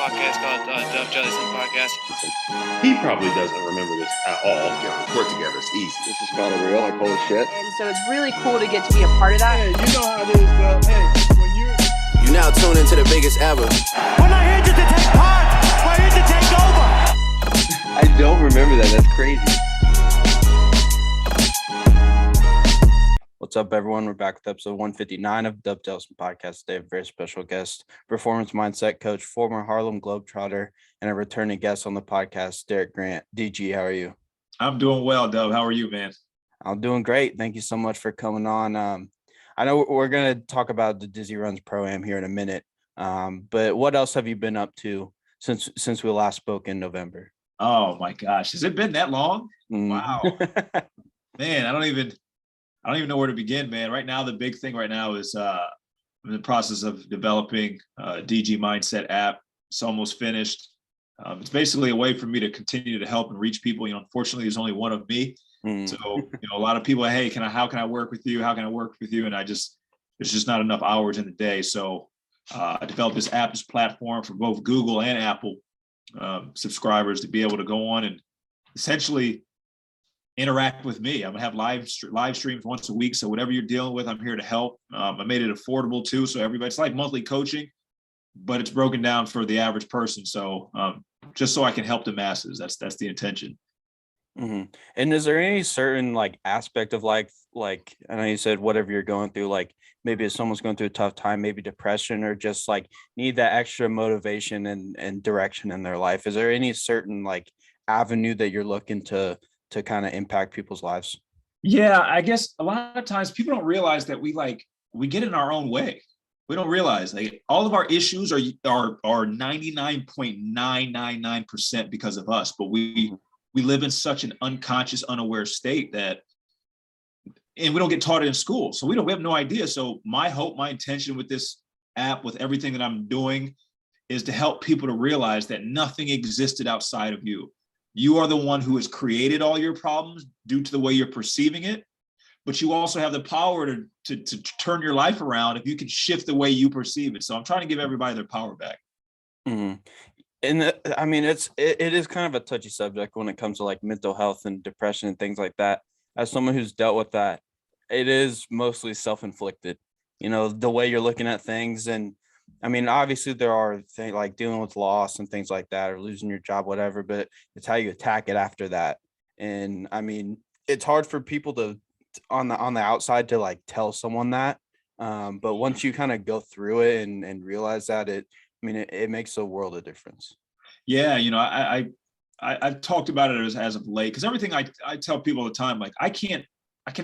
podcast called Dove Jellison Podcast. He probably doesn't remember this at all. Yeah, we work together. It's easy. This is kind of real. Like, holy shit. And so it's really cool to get to be a part of that. Hey, you know how it is, Dub. Hey, when you now tune into the biggest ever. We're not here just to take part. We're here to take over. I don't remember that. That's crazy. What's up, everyone? We're back with episode 159 of Dove Jellison Podcast. Today, a very special guest, performance mindset coach, former Harlem Globetrotter, and a returning guest on the podcast, Derek Grant. DG, how are you? I'm doing well, Dove. How are you, man? I'm doing great. Thank you so much for coming on. I know we're going to talk about the Dizzy Runs Pro-Am here in a minute, but what else have you been up to since we last spoke in November? Oh, my gosh. Has it been that long? Wow. Man, I don't even know where to begin, man. Right now, the big thing right now is I'm in the process of developing a DG Mindset app. It's almost finished. It's basically a way for me to continue to help and reach people. Unfortunately, there's only one of me. So, a lot of people, hey, how can I work with you? How can I work with you? And there's just not enough hours in the day. So I developed this app, this platform for both Google and Apple subscribers to be able to go on and essentially interact with me. I'm gonna have live streams once a week. So whatever you're dealing with, I'm here to help. I made it affordable too. So it's like monthly coaching, but it's broken down for the average person. So just so I can help the masses. That's the intention. Mm-hmm. And is there any certain aspect of life, I know you said whatever you're going through, maybe if someone's going through a tough time, maybe depression, or just need that extra motivation and direction in their life? Is there any certain avenue that you're looking to kind of impact people's lives? Yeah, I guess a lot of times people don't realize that we get in our own way. We don't realize all of our issues are 99.999% because of us, but we live in such an unconscious, unaware state and we don't get taught it in school. So we have no idea. So my hope, my intention with this app, with everything that I'm doing, is to help people to realize that nothing existed outside of you. You are the one who has created all your problems due to the way you're perceiving it, but you also have the power to turn your life around if you can shift the way you perceive it. So I'm trying to give everybody their power back. Mm-hmm. And it is kind of a touchy subject when it comes to mental health and depression and things like that. As someone who's dealt with that, it is mostly self-inflicted, the way you're looking at things. And obviously there are things like dealing with loss and things like that, or losing your job, whatever, but it's how you attack it after that. And it's hard for people to on the outside to tell someone that. But once you kind of go through it and realize that it makes a world of difference. Yeah. I've talked about it as of late, because everything I tell people all the time, I can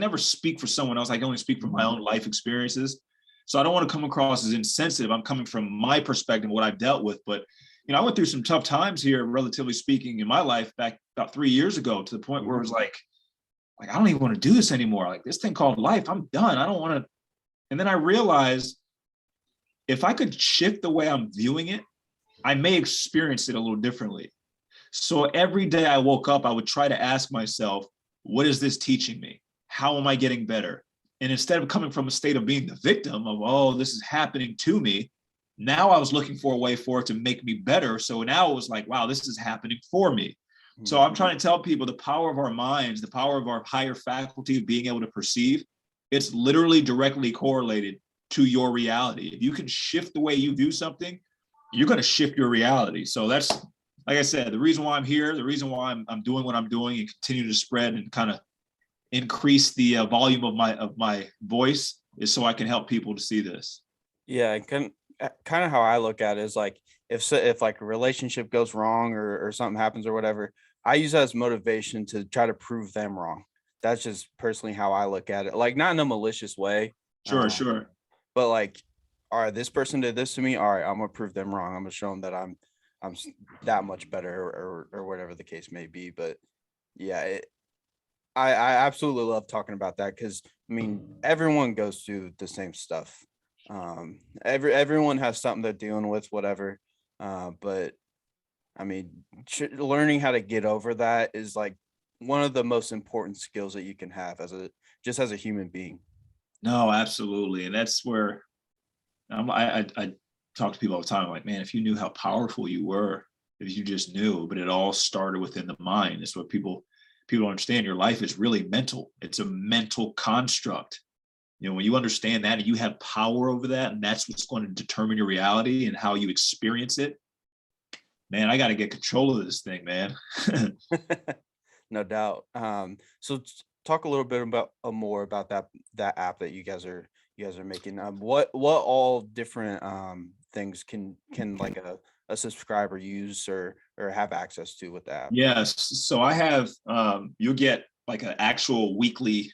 never speak for someone else. I can only speak from my own life experiences. So I don't want to come across as insensitive. I'm coming from my perspective, what I've dealt with. But, I went through some tough times here, relatively speaking, in my life back about 3 years ago, to the point where it was I don't even want to do this anymore. This thing called life, I'm done. I don't want to. And then I realized if I could shift the way I'm viewing it, I may experience it a little differently. So every day I woke up, I would try to ask myself, what is this teaching me? How am I getting better? And instead of coming from a state of being the victim of, oh, this is happening to me, now I was looking for a way for it to make me better. So now it was wow, this is happening for me. Mm-hmm. So I'm trying to tell people the power of our minds, the power of our higher faculty of being able to perceive, it's literally directly correlated to your reality. If you can shift the way you view something, you're going to shift your reality. So that's, like I said, the reason why I'm here, the reason why I'm doing what I'm doing and continue to spread and kind of increase the volume of my voice is so I can help people to see this. Yeah, kind of how I look at it is if a relationship goes wrong or something happens or whatever, I use that as motivation to try to prove them wrong. That's just personally how I look at it. Not in a malicious way. Sure. But all right, this person did this to me. All right, I'm gonna prove them wrong. I'm gonna show them that I'm that much better or whatever the case may be. But yeah, I absolutely love talking about that, because everyone goes through the same stuff. Everyone has something they're dealing with, whatever. But learning how to get over that is one of the most important skills that you can have as a human being. No, absolutely. And that's where I talk to people all the time, like, man, if you knew how powerful you were, if you just knew, but it all started within the mind. It's what people don't understand. Your life is really mental. It's a mental construct. You know, when you understand that and you have power over that, and that's what's going to determine your reality and how you experience it, man, I got to get control of this thing, man. No doubt. So talk a little bit about more about that app that you guys are making. What all different things can like a subscriber use or have access to with the app? Yes. So I have you'll get like an actual weekly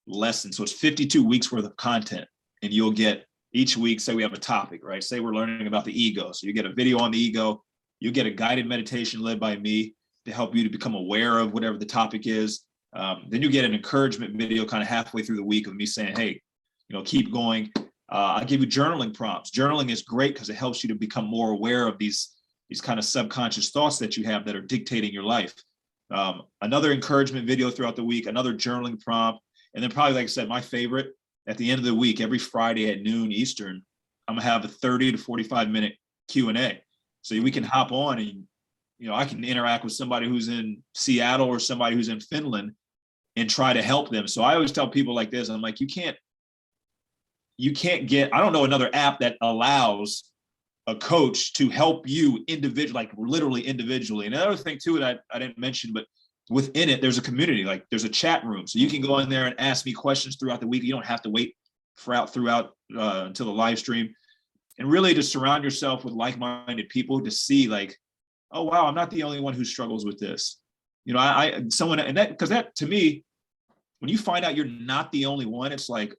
lesson. So it's 52 weeks worth of content, and you'll get each week, say we have a topic, right? Say we're learning about the ego. So you get a video on the ego, you get a guided meditation led by me to help you to become aware of whatever the topic is. Then you get an encouragement video kind of halfway through the week of me saying, hey, you know, keep going. I give you journaling prompts. Journaling is great because it helps you to become more aware of these kind of subconscious thoughts that you have that are dictating your life. Another encouragement video throughout the week, another journaling prompt. And then probably, like I said, my favorite, at the end of the week, every Friday at noon Eastern, I'm gonna have a 30 to 45 minute Q&A. So we can hop on and, you know, I can interact with somebody who's in Seattle or somebody who's in Finland and try to help them. So I always tell people like this, I'm like, you can't get, I don't know another app that allows a coach to help you individually, like literally individually. And another thing too that I didn't mention, but within it, there's a community, like there's a chat room. So you can go in there and ask me questions throughout the week. You don't have to wait throughout until the live stream. And really to surround yourself with like-minded people to see like, oh, wow, I'm not the only one who struggles with this. You know, because that to me, when you find out you're not the only one, it's like,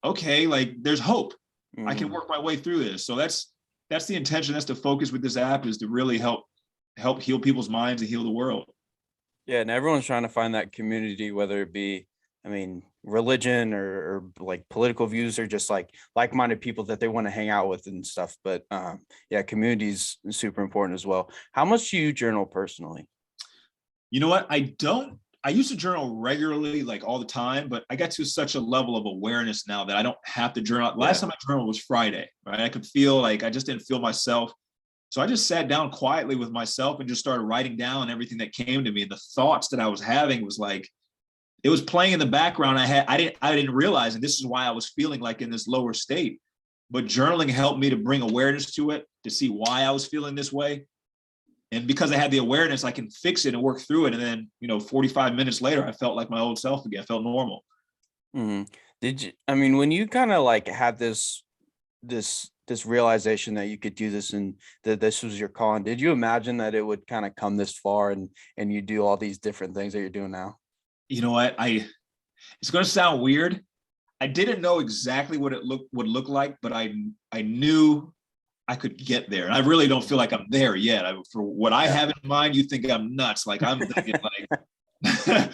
okay, like there's hope. Mm-hmm. I can work my way through this. So that's the intention. That's the focus with this app, is to really help heal people's minds and heal the world. Yeah, and everyone's trying to find that community, whether it be, I mean, religion or like political views, or just like-minded people that they want to hang out with and stuff. But yeah, community is super important as well. How much do you journal personally? You know what? I used to journal regularly, like all the time, but I got to such a level of awareness now that I don't have to journal. Last time I journaled was Friday, right? I could feel like I just didn't feel myself. So I just sat down quietly with myself and just started writing down everything that came to me. And the thoughts that I was having was like, it was playing in the background. I didn't realize, and this is why I was feeling like in this lower state, but journaling helped me to bring awareness to it, to see why I was feeling this way. And because I had the awareness, I can fix it and work through it. And then, you know, 45 minutes later, I felt like my old self again. I felt normal. Mm-hmm. When you kind of like had this realization that you could do this and that this was your calling, did you imagine that it would kind of come this far and you do all these different things that you're doing now? You know what? It's going to sound weird. I didn't know exactly what it would look like, but I knew I could get there. And I really don't feel like I'm there yet. For what I have in mind, you think I'm nuts. Like I'm thinking like,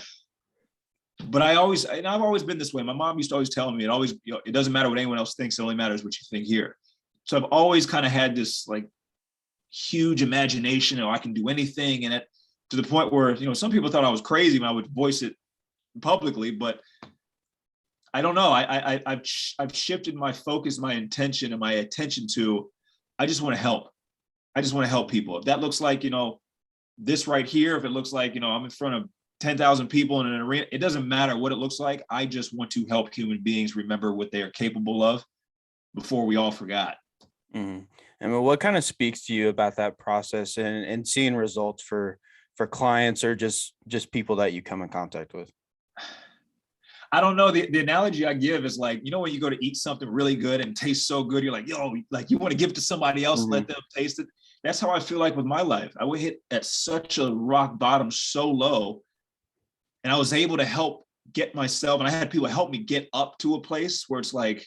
but I've always been this way. My mom used to always tell me it doesn't matter what anyone else thinks. It only matters what you think here. So I've always kind of had this like huge imagination, I can do anything. And to the point where, you know, some people thought I was crazy when I would voice it publicly, but I don't know. I've shifted my focus, my intention, and my attention to, I just want to help. I just want to help people. If that looks like, you know, this right here, if it looks like, you know, I'm in front of 10,000 people in an arena, it doesn't matter what it looks like. I just want to help human beings remember what they are capable of before we all forgot. Mm-hmm. I mean, what kind of speaks to you about that process and seeing results for clients or just people that you come in contact with? I don't know. The analogy I give is like, you know, when you go to eat something really good and tastes so good, you're like, yo, like you want to give it to somebody else, mm-hmm. Let them taste it. That's how I feel like with my life. I would hit at such a rock bottom so low, and I was able to help get myself, and I had people help me get up to a place where it's like,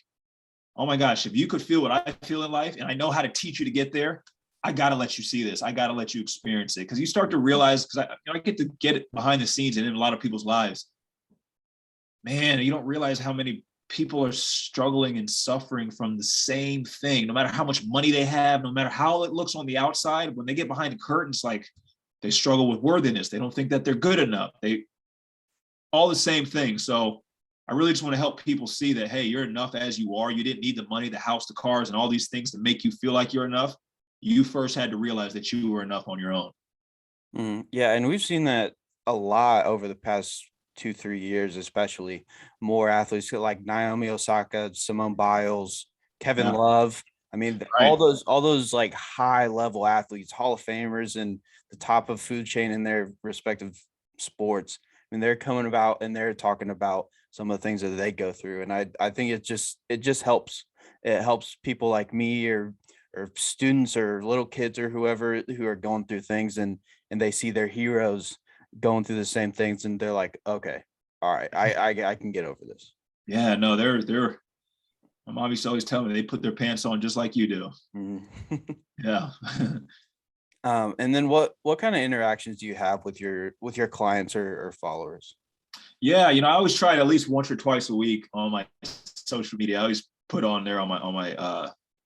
oh my gosh, if you could feel what I feel in life, and I know how to teach you to get there, I got to let you see this. I got to let you experience it. Because you start to realize, because I get to get it behind the scenes and in a lot of people's lives. Man, you don't realize how many people are struggling and suffering from the same thing, no matter how much money they have, no matter how it looks on the outside. When they get behind the curtains, like they struggle with worthiness. They don't think that they're good enough. All the same thing. So I really just want to help people see that, hey, you're enough as you are. You didn't need the money, the house, the cars, and all these things to make you feel like you're enough. You first had to realize that you were enough on your own. Yeah, and we've seen that a lot over the past 2-3 years, especially more athletes like Naomi Osaka, Simone Biles, Kevin Yeah. Love. I mean, Right. all those like high level athletes, Hall of Famers, and the top of food chain in their respective sports. I mean, they're coming about and they're talking about some of the things that they go through, and I think it just helps. It helps people like me or students or little kids or whoever who are going through things, and they see their heroes going through the same things, and they're like, okay, all right, I can get over this. Yeah, no, they're my mom used to always tell me they put their pants on just like you do. Mhm. Yeah. And then what kind of interactions do you have with your clients or followers? Yeah, I always try it at least once or twice a week on my social media. I always put on there on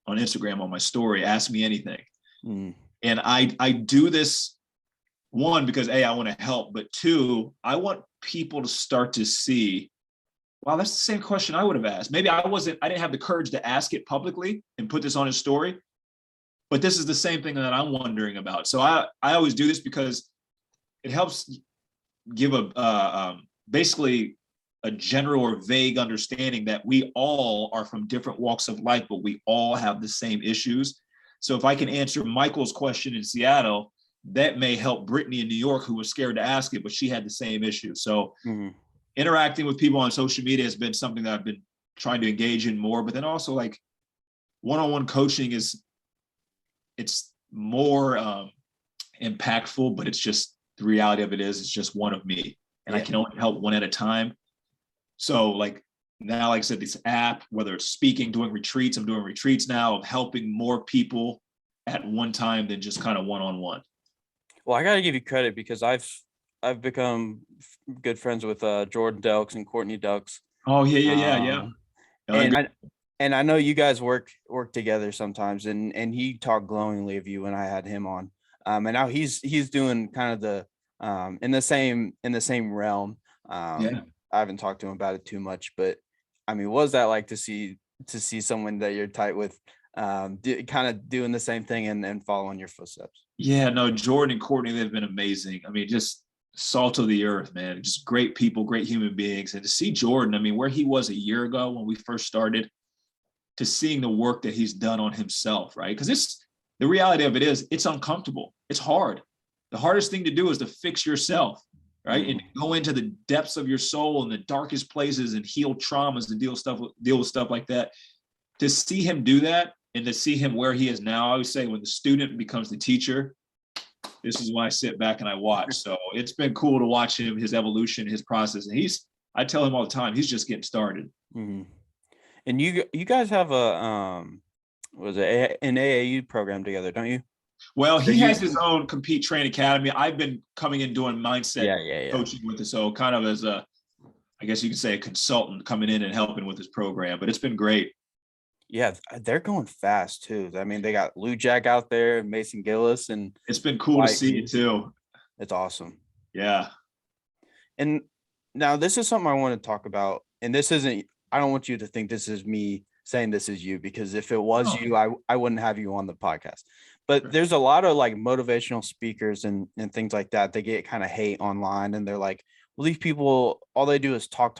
Instagram on my story, ask me anything. Mm. And I do this, one, because A, I want to help, but two, I want people to start to see, wow, that's the same question I would have asked. Maybe I didn't have the courage to ask it publicly and put this on his story, but this is the same thing that I'm wondering about. So I always do this because it helps give basically a general or vague understanding that we all are from different walks of life, but we all have the same issues. So if I can answer Michael's question in Seattle, that may help Brittany in New York, who was scared to ask it, but she had the same issue. So interacting with people on social media has been something that I've been trying to engage in more, but then also like one-on-one coaching it's more impactful, but it's just, the reality of it is it's just one of me, and I can only help one at a time. So like now, like I said, this app, whether it's speaking, doing retreats, I'm doing retreats now of helping more people at one time than just kind of one-on-one. Well, I got to give you credit because I've become good friends with Jordan Delks and Courtney Delks. Oh yeah. And I know you guys work together sometimes, and he talked glowingly of you when I had him on. And now he's doing kind of the in the same realm. I haven't talked to him about it too much, but I mean, what was that like to see someone that you're tight with kind of doing the same thing and following your footsteps? Yeah, no, Jordan and Courtney, they've been amazing. I mean, just salt of the earth, man. Just great people, great human beings. And to see Jordan, I mean, where he was a year ago when we first started, to seeing the work that he's done on himself, right? Because the reality of it is, it's uncomfortable. It's hard. The hardest thing to do is to fix yourself, right? And go into the depths of your soul and the darkest places and heal traumas and deal with stuff like that. To see him do that and to see him where he is now, I always say when the student becomes the teacher, this is when I sit back and I watch. So it's been cool to watch him, his evolution, his process. And I tell him all the time, he's just getting started. Mm-hmm. And you guys have an AAU program together, don't you? Well, he has his own Compete Train Academy. I've been coming in doing mindset coaching with it. So kind of as I guess you could say a consultant coming in and helping with his program, but it's been great. Yeah, they're going fast too. I mean, they got Lou Jack out there, Mason Gillis, and it's been cool to see it too. It's awesome. Yeah. And now this is something I want to talk about, and this isn't, I don't want you to think this is me saying this is you, because if it was you, I wouldn't have you on the podcast. But there's a lot of like motivational speakers and things like that. They get kind of hate online, and they're like, well, these people, all they do is talk.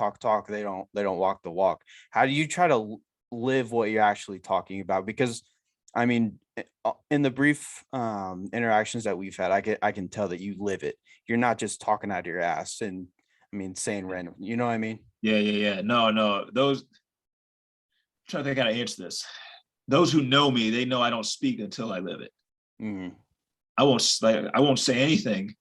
They don't walk the walk. How do you try to live what you're actually talking about? Because I mean, in the brief interactions that we've had, I can tell that you live it. You're not just talking out of your ass and saying random, you know what I mean? Yeah. No. Those, I'm trying to think how to answer this. Those who know me, they know I don't speak until I live it. Mm-hmm. I won't say anything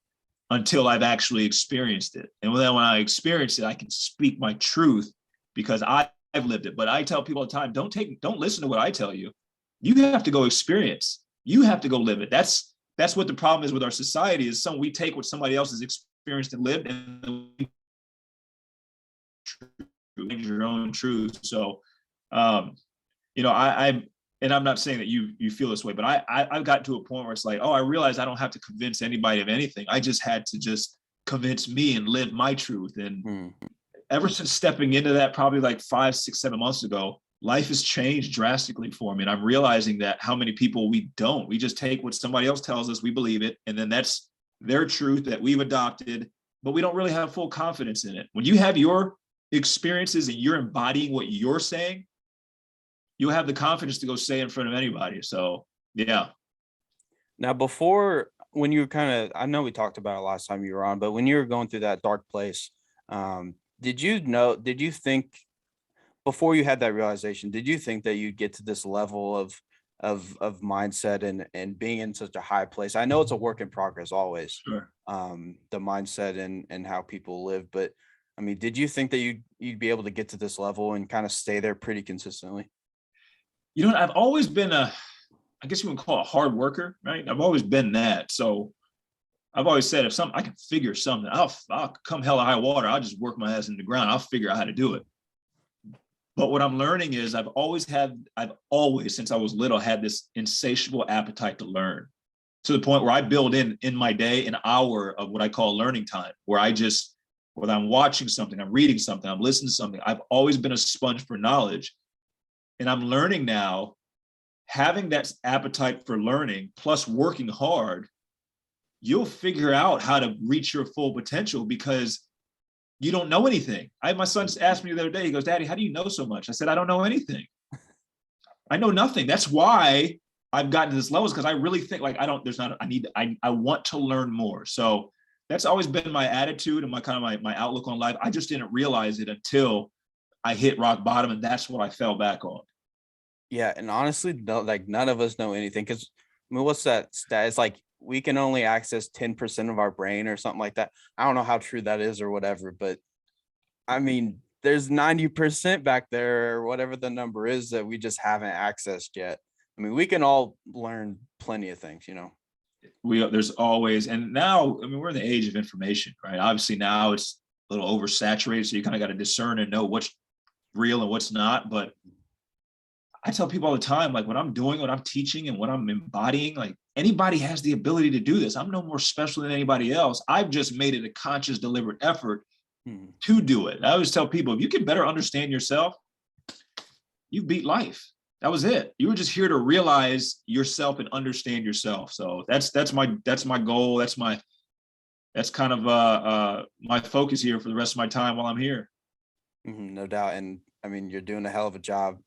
until I've actually experienced it. And then when I experience it, I can speak my truth because I've lived it. But I tell people all the time, don't listen to what I tell you. You have to go experience. You have to go live it. That's what the problem is with our society, is we take what somebody else has experienced and lived and your own truth. So, I'm not saying that you feel this way, but I've got to a point where it's like, I realize I don't have to convince anybody of anything. I just had to convince me and live my truth. And ever since stepping into that, probably like 5, 6, 7 months ago, life has changed drastically for me. And I'm realizing that how many people we just take what somebody else tells us, we believe it. And then that's their truth that we've adopted, but we don't really have full confidence in it. When you have your experiences and you're embodying what you're saying, you'll have the confidence to go say in front of anybody. So yeah. Now, when you were I know we talked about it last time you were on, but when you were going through that dark place, did you think before you had that realization, did you think that you'd get to this level of mindset and being in such a high place? I know it's a work in progress always, Sure. The mindset and how people live, but I mean, did you think that you'd be able to get to this level and kind of stay there pretty consistently? You know, I've always been I guess you would call it a hard worker, right? I've always been that. So I've always said, if I can figure something, I'll come hell or high water. I'll just work my ass in the ground. I'll figure out how to do it. But what I'm learning is I've always, since I was little, had this insatiable appetite to learn, to the point where I build in my day an hour of what I call learning time, where whether I'm watching something, I'm reading something, I'm listening to something, I've always been a sponge for knowledge. And I'm learning now, having that appetite for learning plus working hard, you'll figure out how to reach your full potential because you don't know anything. My son just asked me the other day, he goes, "Daddy, how do you know so much?" I said, "I don't know anything. I know nothing." That's why I've gotten to this level, because I really think like I want to learn more. So that's always been my attitude and my outlook on life. I just didn't realize it until I hit rock bottom, and that's what I fell back on. Yeah, and honestly, none of us know anything, because I mean, what's that stat? It's like we can only access 10% of our brain or something like that. I don't know how true that is or whatever, but I mean, there's 90% back there or whatever the number is that we just haven't accessed yet. I mean, we can all learn plenty of things, you know. There's always, and now, I mean, we're in the age of information, right? Obviously now it's a little oversaturated, so you kind of got to discern and know what's real and what's not. But I tell people all the time, like what I'm doing, what I'm teaching, and what I'm embodying, like anybody has the ability to do this. I'm no more special than anybody else. I've just made it a conscious, deliberate effort to do it. I always tell people, if you can better understand yourself, you beat life. That was it. You were just here to realize yourself and understand yourself. So that's my goal. That's kind of my focus here for the rest of my time while I'm here. No doubt. And I mean, you're doing a hell of a job.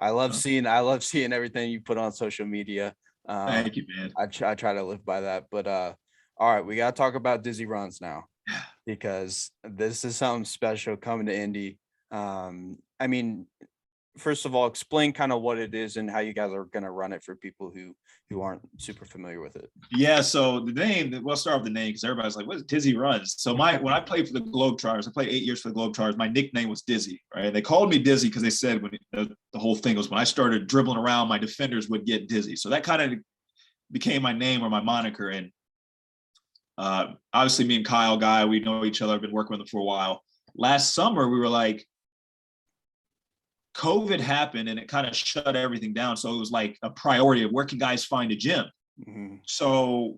I love seeing everything you put on social media. Thank you, man. I try to live by that. But all right, we got to talk about Dizzy Runs now, because this is something special coming to Indy. I mean, first of all, explain kind of what it is and how you guys are going to run it for people who aren't super familiar with it. Yeah, so the name, we'll start with the name because everybody's like, what is Dizzy Runs? So when I played for the Globetrotters, I played 8 years for the Globetrotters, my nickname was Dizzy, right? They called me Dizzy because they said the whole thing was when I started dribbling around, my defenders would get dizzy. So that kind of became my name or my moniker. And obviously me and Kyle Guy, we know each other. I've been working with them for a while. Last summer, we were like, COVID happened and it kind of shut everything down. So it was like a priority of where can guys find a gym? Mm-hmm. So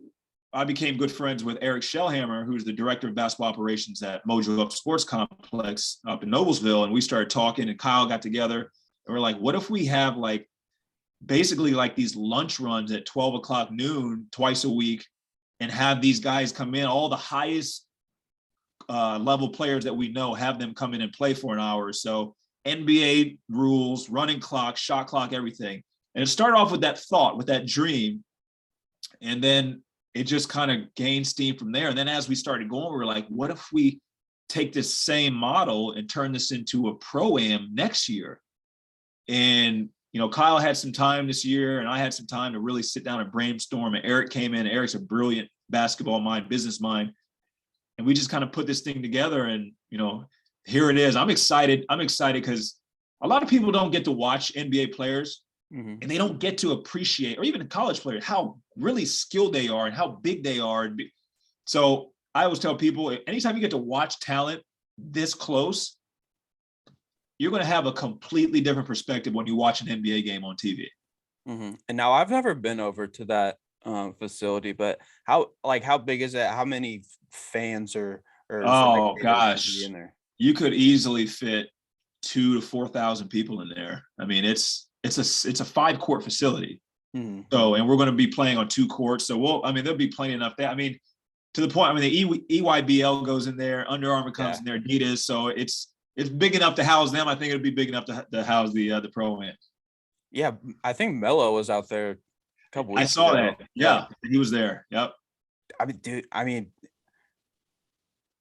I became good friends with Eric Shellhammer, who's the director of basketball operations at Mojo Up Sports Complex up in Noblesville. And we started talking, and Kyle got together and we're like, what if we have like basically like these lunch runs at 12 o'clock noon twice a week, and have these guys come in, all the highest level players that we know, have them come in and play for an hour or so. NBA rules, running clock, shot clock, everything. And it started off with that thought, with that dream. And then it just kind of gained steam from there. And then as we started going, we were like, what if we take this same model and turn this into a pro-am next year? And, you know, Kyle had some time this year and I had some time to really sit down and brainstorm. And Eric came in. Eric's a brilliant basketball mind, business mind. And we just kind of put this thing together, and, you know, here it is. I'm excited because a lot of people don't get to watch NBA players, and they don't get to appreciate, or even college players, how really skilled they are and how big they are. So I always tell people, anytime you get to watch talent this close, you're going to have a completely different perspective when you watch an NBA game on TV. Mm-hmm. And now I've never been over to that facility, but how big is it? How many fans or oh gosh, in there? you could easily fit 2,000 to 4,000 people in there. I mean, it's a 5-court facility. Mhm. So, and we're going to be playing on 2 courts. So there'll be plenty enough there. I mean, to the point, the EYBL goes in there, Under Armour comes in there, Adidas. So it's big enough to house them. I think it'd be big enough to house the Pro-Am. Yeah, I think Melo was out there a couple weeks I saw ago. that. Yeah, he was there. Yep. I mean, dude,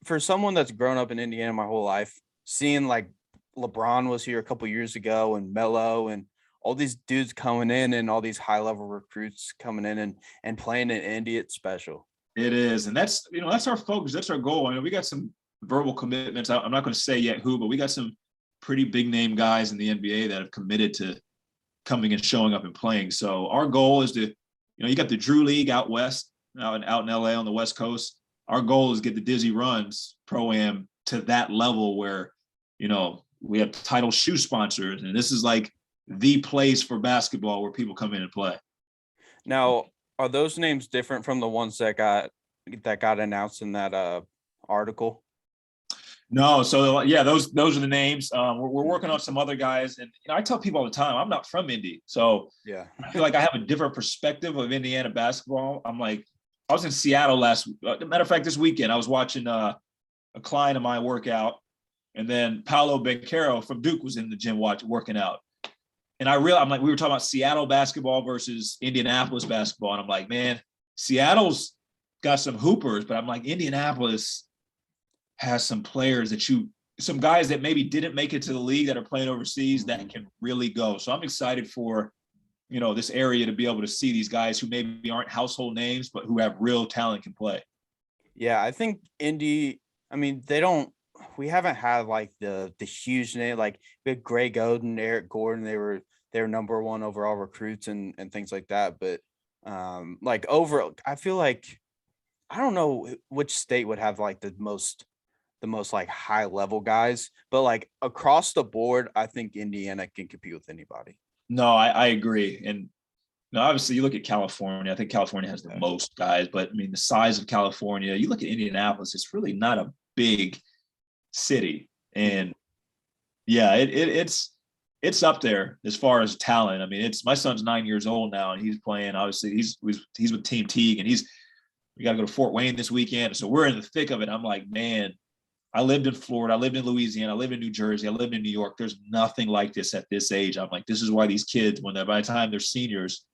for someone that's grown up in Indiana my whole life, seeing like LeBron was here a couple years ago and Melo and all these dudes coming in and all these high level recruits coming in and playing in Indy, it's special. It is. And that's our focus. That's our goal. I mean, we got some verbal commitments. I'm not going to say yet who, but we got some pretty big name guys in the NBA that have committed to coming and showing up and playing. So our goal is to, you got the Drew League out west, out in LA on the West Coast. Our goal is to get the Dizzy Runs Pro-Am to that level where, we have title shoe sponsors, and this is like the place for basketball where people come in and play. Now, are those names different from the ones that got announced in that article? No, so yeah, those are the names. We're working on some other guys, and I tell people all the time, I'm not from Indy, so yeah, I feel like I have a different perspective of Indiana basketball. I'm like, I was in Seattle matter of fact, this weekend I was watching a client of mine work out, and then Paolo Banchero from Duke was in the gym working out. And I realized, I'm like, we were talking about Seattle basketball versus Indianapolis basketball. And I'm like, man, Seattle's got some hoopers, but I'm like, Indianapolis has some players some guys that maybe didn't make it to the league that are playing overseas that can really go. So I'm excited for, this area to be able to see these guys who maybe aren't household names, but who have real talent, can play. Yeah, I think Indy, we haven't had like the huge name, like we had Greg Oden, Eric Gordon, they were number 1 overall recruits and things like that. But like overall, I feel like, I don't know which state would have like the most like high level guys, but like across the board, I think Indiana can compete with anybody. No, I agree. And obviously you look at California, I think California has the most guys, but I mean, the size of California, you look at Indianapolis, it's really not a big city. And yeah, it's up there as far as talent. I mean, my son's 9 years old now, and he's playing, obviously he's with Team Teague, and we got to go to Fort Wayne this weekend. So we're in the thick of it. I'm like, man, I lived in Florida, I lived in Louisiana, I lived in New Jersey, I lived in New York. There's nothing like this at this age. I'm like, this is why these kids, by the time they're seniors,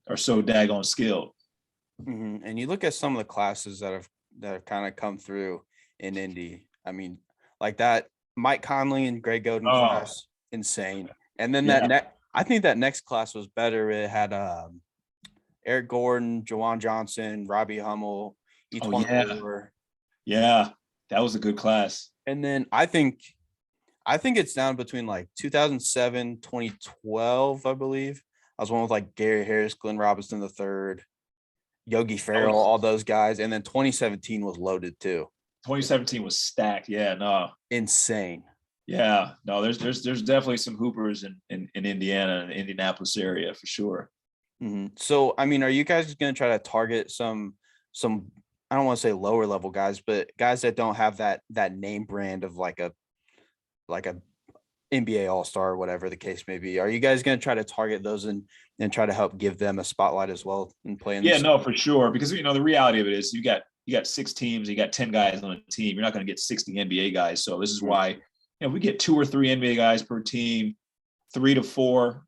are so daggone skilled. Mm-hmm. And you look at some of the classes that have kind of come through in Indy. I mean, like that Mike Conley and Greg Oden class, insane. And then I think that next class was better. It had Eric Gordon, Jawan Johnson, Robbie Hummel, Moore. Yeah, that was a good class. And then I think it's down between like 2007, 2012, I believe. I was one with like Gary Harris, Glenn Robinson III, Yogi Ferrell, all those guys. And then 2017 was loaded too. 2017 was stacked. Yeah, no. Insane. Yeah, no, there's definitely some hoopers in Indiana and the Indianapolis area for sure. Mm-hmm. So, I mean, are you guys going to try to target some, I don't want to say lower level guys, but guys that don't have that name brand of like a NBA All-Star or whatever the case may be? Are you guys going to try to target those and try to help give them a spotlight as well and play in this? Yeah, no, for sure. Because, the reality of it is you got 6 teams, you got 10 guys on a team. You're not going to get 60 NBA guys. So this is why, we get 2 or 3 NBA guys per team, 3 to 4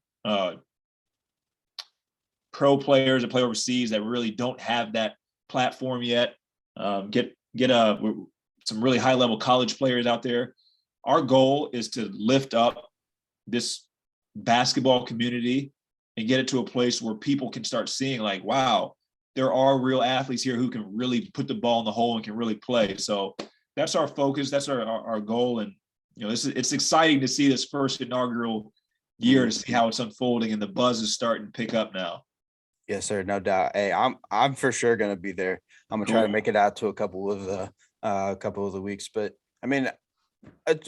pro players that play overseas that really don't have that platform yet. Get some really high level college players out there. Our goal is to lift up this basketball community and get it to a place where people can start seeing like, wow, there are real athletes here who can really put the ball in the hole and can really play. So that's our focus. That's our goal. And, it's exciting to see this first inaugural year to see how it's unfolding, and the buzz is starting to pick up now. Yes, sir. No doubt. Hey, I'm for sure going to be there. I'm going to try to make it out to a couple of the weeks. But I mean,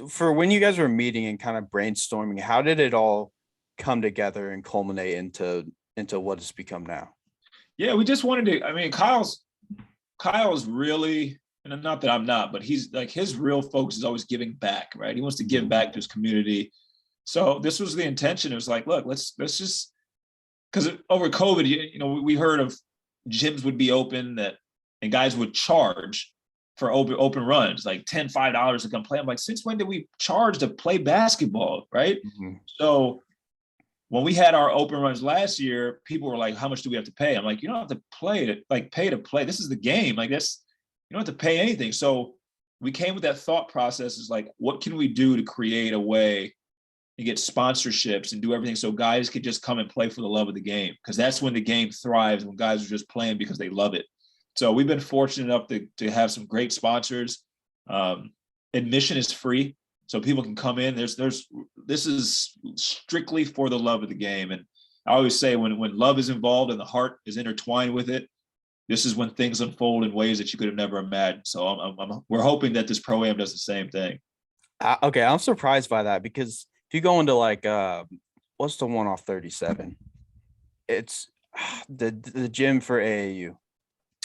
for when you guys were meeting and kind of brainstorming, how did it all come together and culminate into what it's become now? Yeah, we just wanted to, Kyle's really and not that I'm not, but he's like, his real focus is always giving back, right? He wants to give back to his community. So this was the intention. It was like, look, let's just, because over COVID, you know, we heard of gyms would be open and guys would charge for open runs, like $5 to come play. I'm like, since when did we charge to play basketball, right? Mm-hmm. So when we had our open runs last year, people were like, how much do we have to pay? I'm like, you don't have to pay to play. This is the game. Like this, you don't have to pay anything. So we came with that thought process is like, what can we do to create a way and get sponsorships and do everything so guys could just come and play for the love of the game? Because that's when the game thrives, when guys are just playing because they love it. So we've been fortunate enough to have some great sponsors. Admission is free, so people can come in. This is strictly for the love of the game. And I always say when love is involved and the heart is intertwined with it, this is when things unfold in ways that you could have never imagined. So we're hoping that this Pro-Am does the same thing. Okay, I'm surprised by that because if you go into like what's the one off 37? It's the gym for AAU.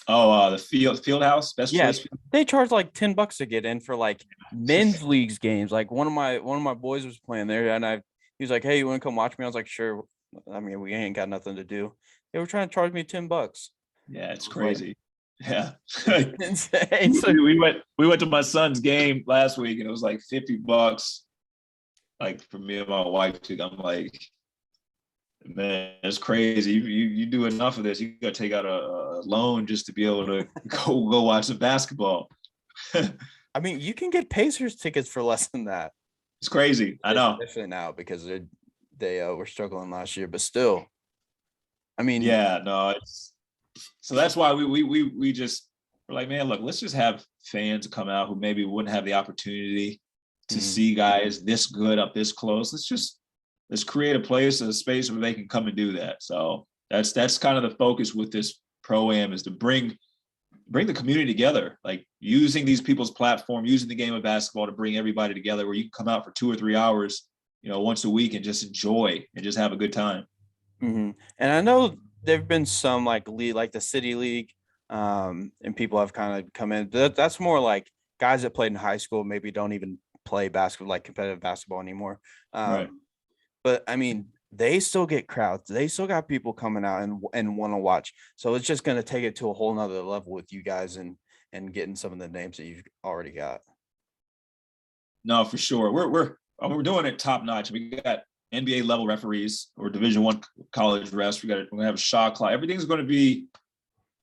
Oh, the field house. Best place. They charge like $10 to get in for like men's leagues games. Like one of my boys was playing there, and he was like, "Hey, you want to come watch me?" I was like, "Sure." I mean, we ain't got nothing to do. They were trying to charge me $10. Yeah, it's crazy. Yeah, insane. So, we went to my son's game last week, and it was like $50. Like for me and my wife, I'm like, man, it's crazy. You do enough of this, you got to take out a loan just to be able to go watch some basketball. I mean, you can get Pacers tickets for less than that. It's crazy. I know. Especially now because they were struggling last year, but still. I mean, yeah, no. So that's why we just were like, man, look, let's just have fans come out who maybe wouldn't have the opportunity to see guys this good up this close. Let's create a space where they can come and do that. So that's kind of the focus with this Pro-Am, is to bring the community together, like using these people's platform, using the game of basketball to bring everybody together where you can come out for 2 or 3 hours, you know, once a week and just enjoy and just have a good time. Mm-hmm. And I know there've been some like league, like the City League, and people have kind of come in. That's more like guys that played in high school maybe don't even play basketball, like competitive basketball anymore. Right. But I mean, they still get crowds. They still got people coming out and want to watch. So it's just going to take it to a whole nother level with you guys and getting some of the names that you've already got. No, for sure. We're doing it top notch. We got NBA level referees or Division I college refs. We're going to have a shot clock. Everything's going to be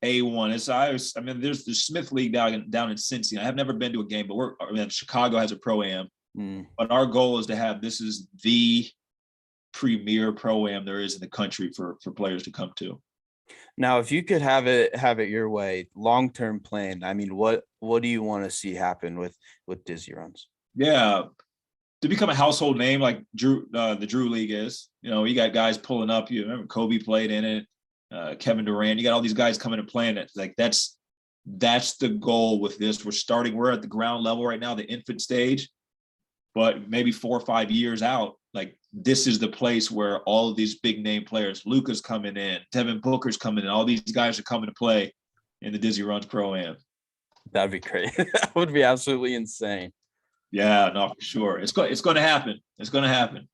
A1. There's the Smith League down in Cincy. I have never been to a game, but Chicago has a Pro-Am. But our goal is to have, this is the premier Pro-Am there is in the country for players to come to. Now, if you could have it your way, long-term plan, I mean, what do you want to see happen with Dizzy Runs? Yeah, to become a household name like the Drew League is. You know, you got guys pulling up. You remember Kobe played in it, Kevin Durant. You got all these guys coming and playing it. Like that's the goal with this. We're at the ground level right now, the infant stage, but maybe 4 or 5 years out, like this is the place where all of these big name players, Luka's coming in, Devin Booker's coming in, all these guys are coming to play in the Dizzy Runs Pro-Am. That'd be great. That would be absolutely insane. Yeah, no, for sure. It's going to happen. It's going to happen.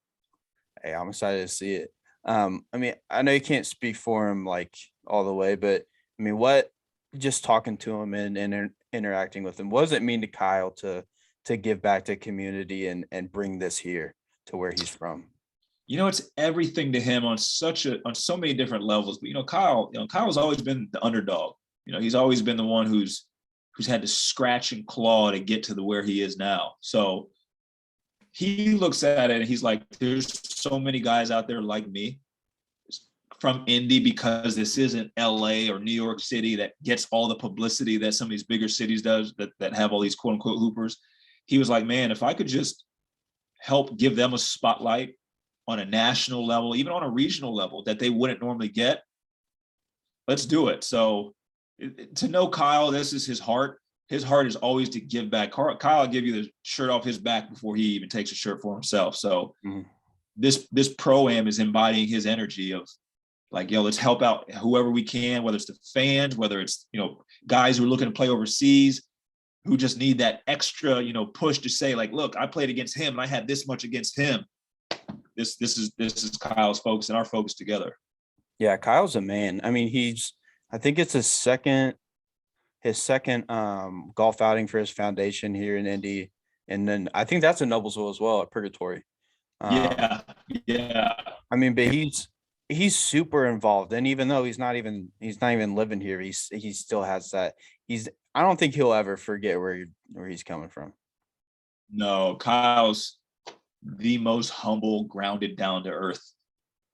Hey, I'm excited to see it. I mean, I know you can't speak for him like all the way, but I mean, just talking to him and interacting with him, what does it mean to Kyle to give back to community and bring this here to where he's from? You know, it's everything to him on so many different levels. But Kyle's always been the underdog. You know, he's always been the one who's had to scratch and claw to get to where he is now. So he looks at it and he's like, there's so many guys out there like me from Indy, because this isn't LA or New York City that gets all the publicity that some of these bigger cities does that have all these quote unquote hoopers. He was like, man, if I could just help give them a spotlight on a national level, even on a regional level that they wouldn't normally get, let's do it. So to know Kyle, this is his heart. His heart is always to give back. Kyle will give you the shirt off his back before he even takes a shirt for himself. So this Pro-Am is embodying his energy of like, yo, let's help out whoever we can, whether it's the fans, whether it's, you know, guys who are looking to play overseas. who just need that extra, push to say like, look, I played against him and I had this much against him. This is Kyle's focus and our focus together. Yeah, Kyle's a man. I mean, I think it's his second golf outing for his foundation here in Indy. And then I think that's in Noblesville as well at Purgatory. Yeah. I mean, but he's super involved. And even though he's not even living here, he still has that. I don't think he'll ever forget where he's coming from. No, Kyle's the most humble, grounded, down to earth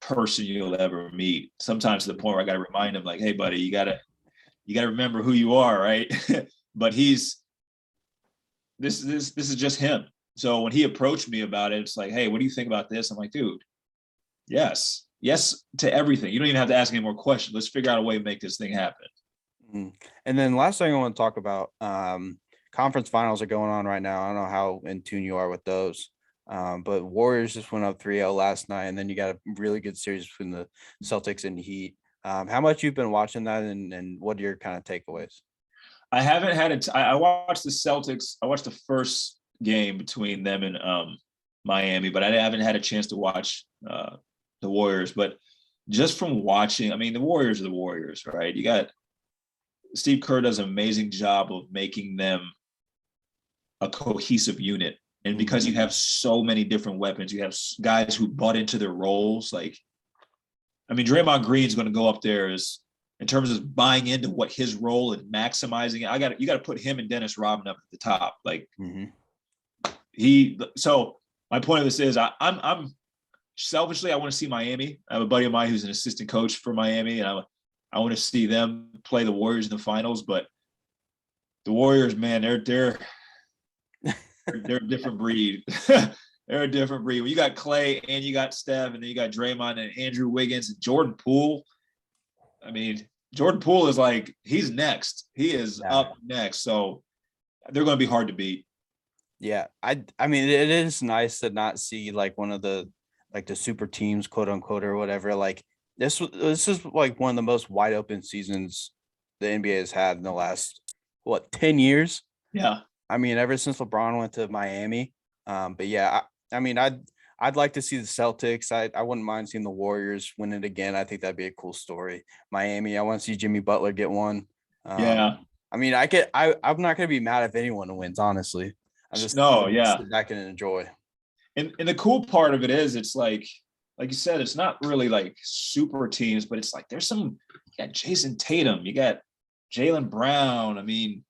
person you'll ever meet. Sometimes to the point where I got to remind him, like, hey, buddy, you gotta remember who you are, right? But this is just him. So when he approached me about it, it's like, hey, what do you think about this? I'm like, dude, yes to everything. You don't even have to ask any more questions. Let's figure out a way to make this thing happen. And then last thing I want to talk about, conference finals are going on right now. I don't know how in tune you are with those. But Warriors just went up 3-0 last night, and then you got a really good series between the Celtics and Heat. How much you've been watching that, and what are your kind of takeaways? I haven't had it. I watched the Celtics. I watched the first game between them and Miami, but I haven't had a chance to watch the Warriors. But just from watching, I mean, the Warriors are the Warriors, right? You got Steve Kerr does an amazing job of making them a cohesive unit. And because you have so many different weapons, you have guys who bought into their roles. Like, I mean, Draymond Green's going to go up there in terms of buying into what his role and maximizing it. You got to put him and Dennis Rodman up at the top. Like so my point of this is I'm selfishly, I want to see Miami. I have a buddy of mine who's an assistant coach for Miami, and I want to see them play the Warriors in the finals. But the Warriors, man, they're a different breed. They're a different breed. When you got Clay and you got Steph, and then you got Draymond and Andrew Wiggins and Jordan Poole. I mean, Jordan Poole is like, he's next. He is up next. So they're going to be hard to beat. Yeah. I mean, it is nice to not see like one of the super teams, quote unquote, or whatever. Like this is like one of the most wide open seasons the NBA has had in the last 10 years. Yeah. I mean, ever since LeBron went to Miami. But yeah, I mean, I'd like to see the Celtics. I wouldn't mind seeing the Warriors win it again. I think that'd be a cool story. Miami, I want to see Jimmy Butler get one. Yeah. I mean, I'm not going to be mad if anyone wins, honestly. I'm just sit back and enjoy. And the cool part of it is, it's like you said, it's not really like super teams, but it's like you got Jason Tatum, you got Jaylen Brown. I mean,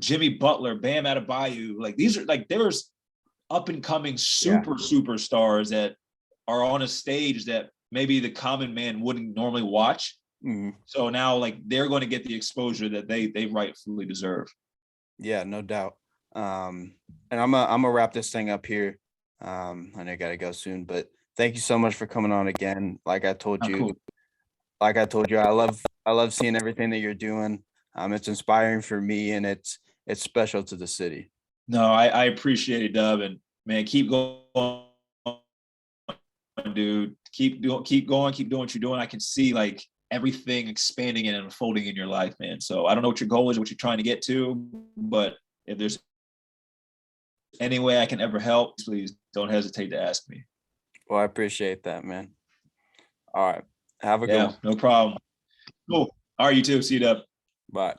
Jimmy Butler, Bam Adebayo. Like these are like, there's up and coming superstars that are on a stage that maybe the common man wouldn't normally watch. So now like they're going to get the exposure that they rightfully deserve. Yeah, no doubt. And I'm gonna wrap this thing up here. I know I gotta go soon, but thank you so much for coming on again. Like I told you, I love seeing everything that you're doing. It's inspiring for me, and it's special to the city. No, I appreciate it, Dub, and man, keep going, dude. Keep going, keep doing what you're doing. I can see like everything expanding and unfolding in your life, man. So I don't know what your goal is, what you're trying to get to, but if there's any way I can ever help, please don't hesitate to ask me. Well, I appreciate that, man. All right. Have a good one. No problem. Cool. All right, you too. See you, Dub. Bye.